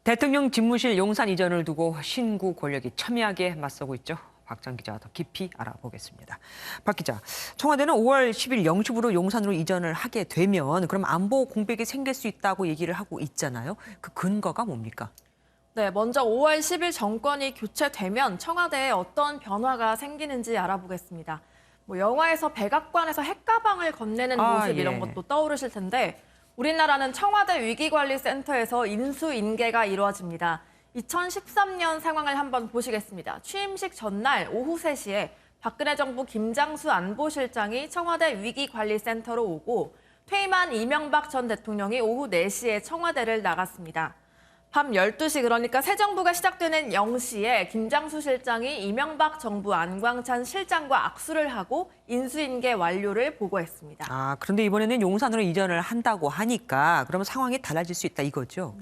대통령 집무실 용산 이전을 두고 신구 권력이 첨예하게 맞서고 있죠. 박정 기자와 더 깊이 알아보겠습니다. 박 기자, 청와대는 5월 10일 0시부로 용산으로 이전을 하게 되면 그럼 안보 공백이 생길 수 있다고 얘기를 하고 있잖아요. 그 근거가 뭡니까? 네, 먼저 5월 10일 정권이 교체되면 청와대에 어떤 변화가 생기는지 알아보겠습니다. 영화에서 백악관에서 핵가방을 건네는 모습 이런 것도 떠오르실 텐데 우리나라는 청와대 위기관리센터에서 인수인계가 이루어집니다. 2013년 상황을 한번 보시겠습니다. 취임식 전날 오후 3시에 박근혜 정부 김장수 안보실장이 청와대 위기관리센터로 오고 퇴임한 이명박 전 대통령이 오후 4시에 청와대를 나갔습니다. 밤 12시 그러니까 새 정부가 시작되는 0시에 김장수 실장이 이명박 정부 안광찬 실장과 악수를 하고 인수인계 완료를 보고했습니다. 그런데 이번에는 용산으로 이전을 한다고 하니까 그러면 상황이 달라질 수 있다 이거죠?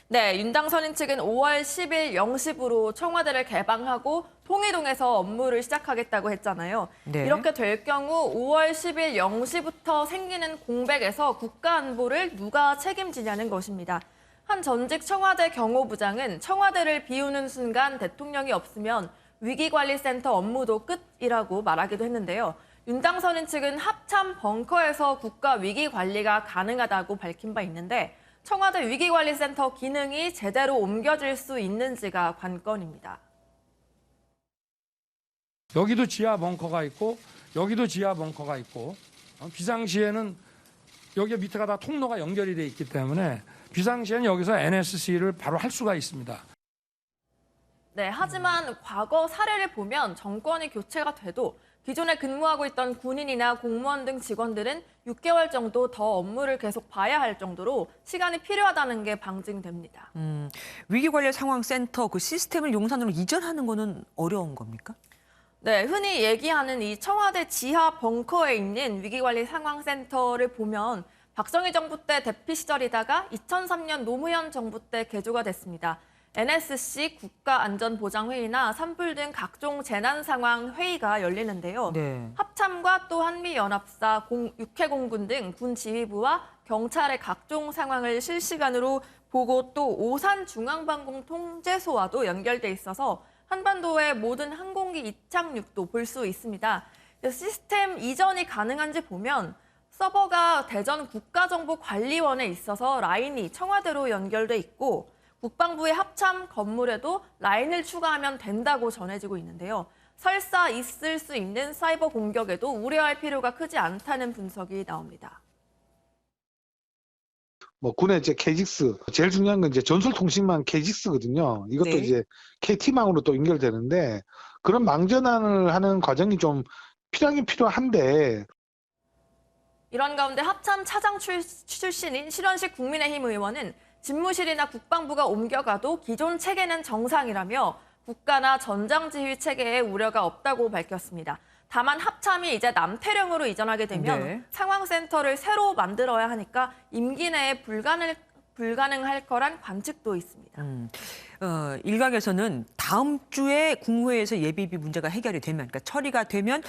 네, 윤당선인 측은 5월 10일 0시부로 청와대를 개방하고 통일동에서 업무를 시작하겠다고 했잖아요. 네. 이렇게 될 경우 5월 10일 0시부터 생기는 공백에서 국가안보를 누가 책임지냐는 것입니다. 한 전직 청와대 경호부장은 청와대를 비우는 순간 대통령이 없으면 위기관리센터 업무도 끝이라고 말하기도 했는데요. 윤당선인 측은 합참 벙커에서 국가 위기관리가 가능하다고 밝힌 바 있는데 청와대 위기관리센터 기능이 제대로 옮겨질 수 있는지가 관건입니다. 여기도 지하 벙커가 있고 여기도 지하 벙커가 있고 비상시에는 여기 밑에가 다 통로가 연결이 돼 있기 때문에 비상시에는 여기서 NSC를 바로 할 수가 있습니다. 네, 하지만 과거 사례를 보면 정권이 교체가 돼도 기존에 근무하고 있던 군인이나 공무원 등 직원들은 6개월 정도 더 업무를 계속 봐야 할 정도로 시간이 필요하다는 게 방증됩니다. 위기관리상황센터 그 시스템을 용산으로 이전하는 거는 어려운 겁니까? 네, 흔히 얘기하는 이 청와대 지하 벙커에 있는 위기관리상황센터를 보면 박정희 정부 때 대피 시절이다가 2003년 노무현 정부 때 개조가 됐습니다. NSC 국가안전보장회의나 산불 등 각종 재난상황 회의가 열리는데요. 네. 합참과 또 한미연합사, 육해공군 등 군 지휘부와 경찰의 각종 상황을 실시간으로 보고 또 오산중앙방공통제소와도 연결돼 있어서 한반도의 모든 항공기 이착륙도 볼 수 있습니다. 시스템 이전이 가능한지 보면 서버가 대전 국가정보관리원에 있어서 라인이 청와대로 연결돼 있고 국방부의 합참 건물에도 라인을 추가하면 된다고 전해지고 있는데요. 설사 있을 수 있는 사이버 공격에도 우려할 필요가 크지 않다는 분석이 나옵니다. 군의 이제 KGS 제일 중요한 건 이제 전술통신망 KGS거든요. 이것도 네. 이제 KT망으로 또 연결되는데 그런 망전환을 하는 과정이 좀 필요하긴 필요한데. 이런 가운데 합참 차장 출신인 실원식 국민의힘 의원은 집무실이나 국방부가 옮겨가도 기존 체계는 정상이라며 국가나 전장지휘 체계에 우려가 없다고 밝혔습니다. 다만 합참이 이제 남태령으로 이전하게 되면 상황센터를 새로 만들어야 하니까 임기 내에 불가능할 거란 관측도 있습니다. 일각에서는 다음 주에 국무회의에서 예비비 문제가 해결이 되면, 그러니까 처리가 되면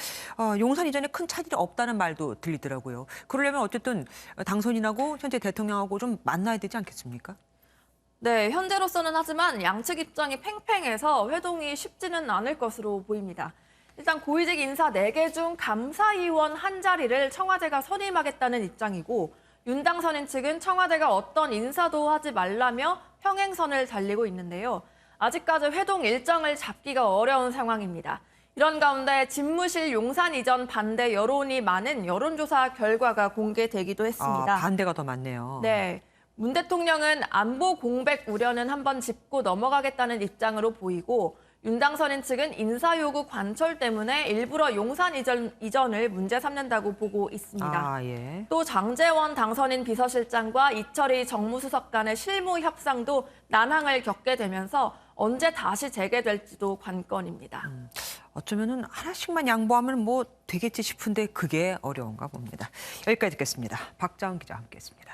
용산 이전에 큰 차질이 없다는 말도 들리더라고요. 그러려면 어쨌든 당선인하고 현재 대통령하고 좀 만나야 되지 않겠습니까? 네, 현재로서는 하지만 양측 입장이 팽팽해서 회동이 쉽지는 않을 것으로 보입니다. 일단 고위직 인사 4개 중 감사위원 한 자리를 청와대가 선임하겠다는 입장이고 윤당선인 측은 청와대가 어떤 인사도 하지 말라며 평행선을 달리고 있는데요. 아직까지 회동 일정을 잡기가 어려운 상황입니다. 이런 가운데 집무실 용산 이전 반대 여론이 많은 여론조사 결과가 공개되기도 했습니다. 반대가 더 많네요. 네, 문 대통령은 안보 공백 우려는 한번 짚고 넘어가겠다는 입장으로 보이고 윤당선인 측은 인사요구 관철 때문에 일부러 용산 이전을 문제 삼는다고 보고 있습니다. 또 장제원 당선인 비서실장과 이철희 정무수석 간의 실무 협상도 난항을 겪게 되면서 언제 다시 재개될지도 관건입니다. 어쩌면은 하나씩만 양보하면 뭐 되겠지 싶은데 그게 어려운가 봅니다. 여기까지 듣겠습니다. 박자은 기자와 함께했습니다.